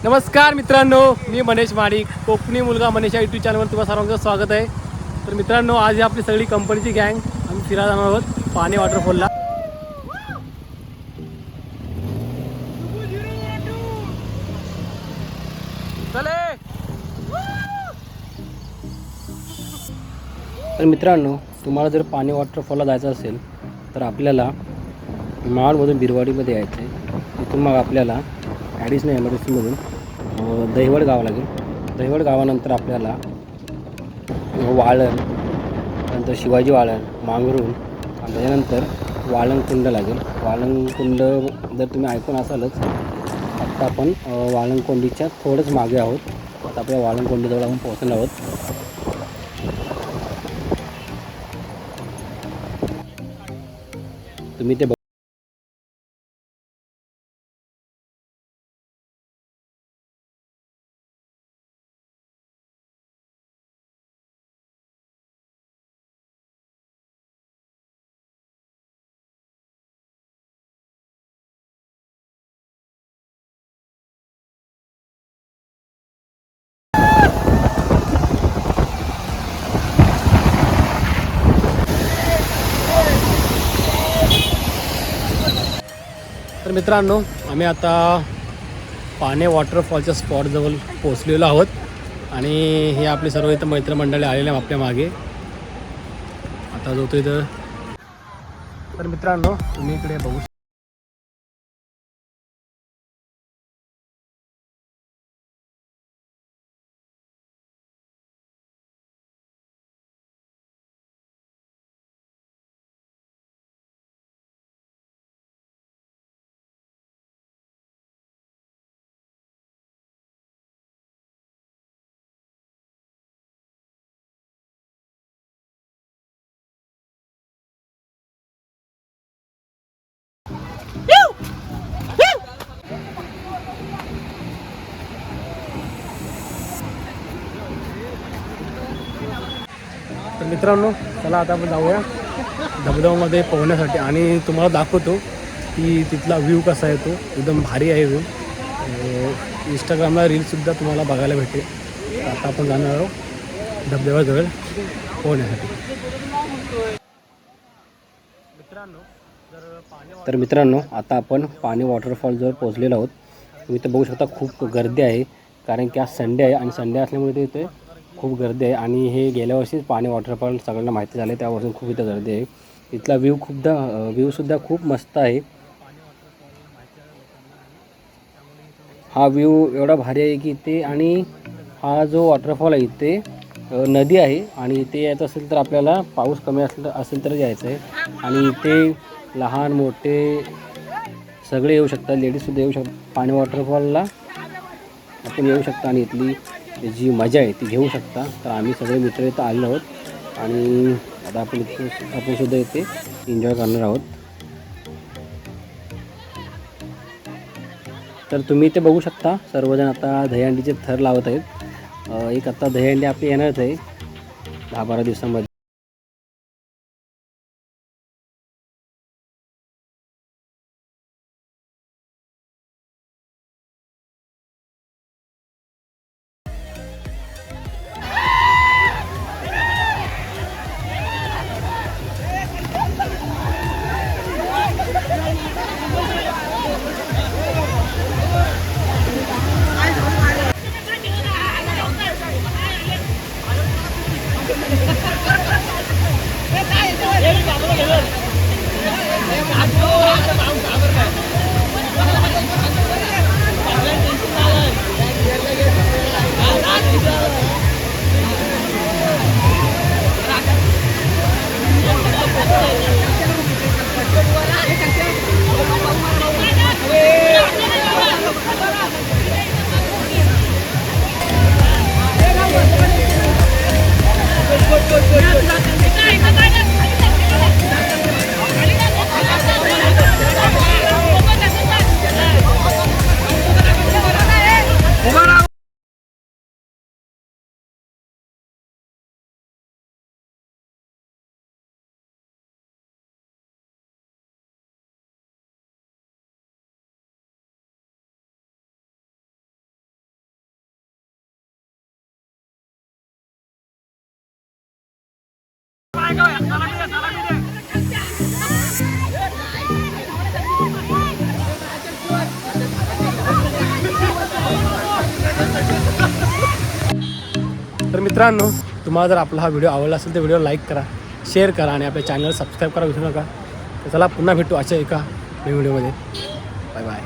नमस्कार मित्रांनो, मी मनीष माडिक, कोकणी मुलगा मनीष या यूट्यूब चॅनलवर तुम्हा सर्वांचं स्वागत आहे. तर मित्रांनो, आज आपली सगळी कंपनीची गँग आम्ही फिरायला जाणार आहोत पाणी वॉटरफॉलला. तर मित्रांनो, तुम्हाला जर पाणी वॉटरफॉलला जायचं असेल तर आपल्याला माळमधून बिरवाडीमध्ये यायचं आहे. तिथून मग आपल्याला ॲडिशनल एमआरटीसीमधून दहिवड गाव लागेल. दहिवड गावानंतर आपल्याला वाळण, नंतर शिवाजी वाळण, मांगरून आणि त्याच्यानंतर वाळंकुंड लागेल. वाळंकुंड जर तुम्ही ऐकून असालच, आत्ता आपण वाळंकोंडीच्या थोडंच मागे आहोत. आता आपल्या वाळंकोंडीजवळ आपण पोहोचलो आहोत. तुम्ही ते तर मित्रांनो, आम्ही आता पाणे वॉटरफॉलच्या स्पॉटजवळ पोचलेलो आहोत आणि हे आपले सर्व इथं मित्रमंडळी आलेले आहे आपल्या मागे. आता जो तो इथं. तर मित्रांनो, तुम्ही इकडे बघू शकता. तर मित्रांनो, चला आता आपण जाऊया धबधब्यामध्ये पोहण्यासाठी आणि तुम्हाला दाखवतो की तिथला व्ह्यू कसा आहे. तो एकदम भारी आहे व्ह्यू. इंस्टाग्रामला रीलसुद्धा तुम्हाला बघायला भेटेल. आता आपण जाणार आहोत धबधब्याजवळ पोहण्यासाठी. तर मित्रांनो, आता आपण पाणी वॉटरफॉलजवळ पोहोचलेलो आहोत. तुम्ही इथं बघू शकता खूप गर्दी आहे, कारण की आज संडे आहे आणि संडे असल्यामुळे इथे खूप गर्दी आहे. आणि हे गेल्या वर्षीच पाणी वॉटरफॉल सगळ्यांना माहिती झाले, त्यापासून खूप इथं गर्दी आहे. इथला व्ह्यूसुद्धा खूप मस्त आहे. हा व्ह्यू एवढा भारी आहे की इथे, आणि हा जो वॉटरफॉल आहे इथे नदी आहे आणि इथे यायचं असेल तर आपल्याला पाऊस कमी असेल तर यायचं आहे. आणि इथे लहान मोठे सगळे येऊ शकतात, लेडीजसुद्धा येऊ शकतात. पाणी वॉटरफॉलला आपण येऊ शकता आणि इथली जी मजा आहे ती घेऊ शकता. तर आम्ही सगळे मित्र इथं आलेलो आहोत आणि आता आपण सुद्धा इथे एन्जॉय करणार आहोत. तर तुम्ही इथे बघू शकता सर्वजण आता दहीहंडीचे थर लावत आहेत. एक आता दहीहंडी आपली येणारच आहे 10-12 दिवसांमध्ये. तर मित्रांनो, तुम्हाला जर आपला हा व्हिडिओ आवडला असेल तर व्हिडिओ लाईक करा, शेअर करा आणि आपल्या चॅनल सबस्क्राईब करा विसरू नका. तर चला पुन्हा भेटू अशा एका नवीन व्हिडिओमध्ये. Bye bye.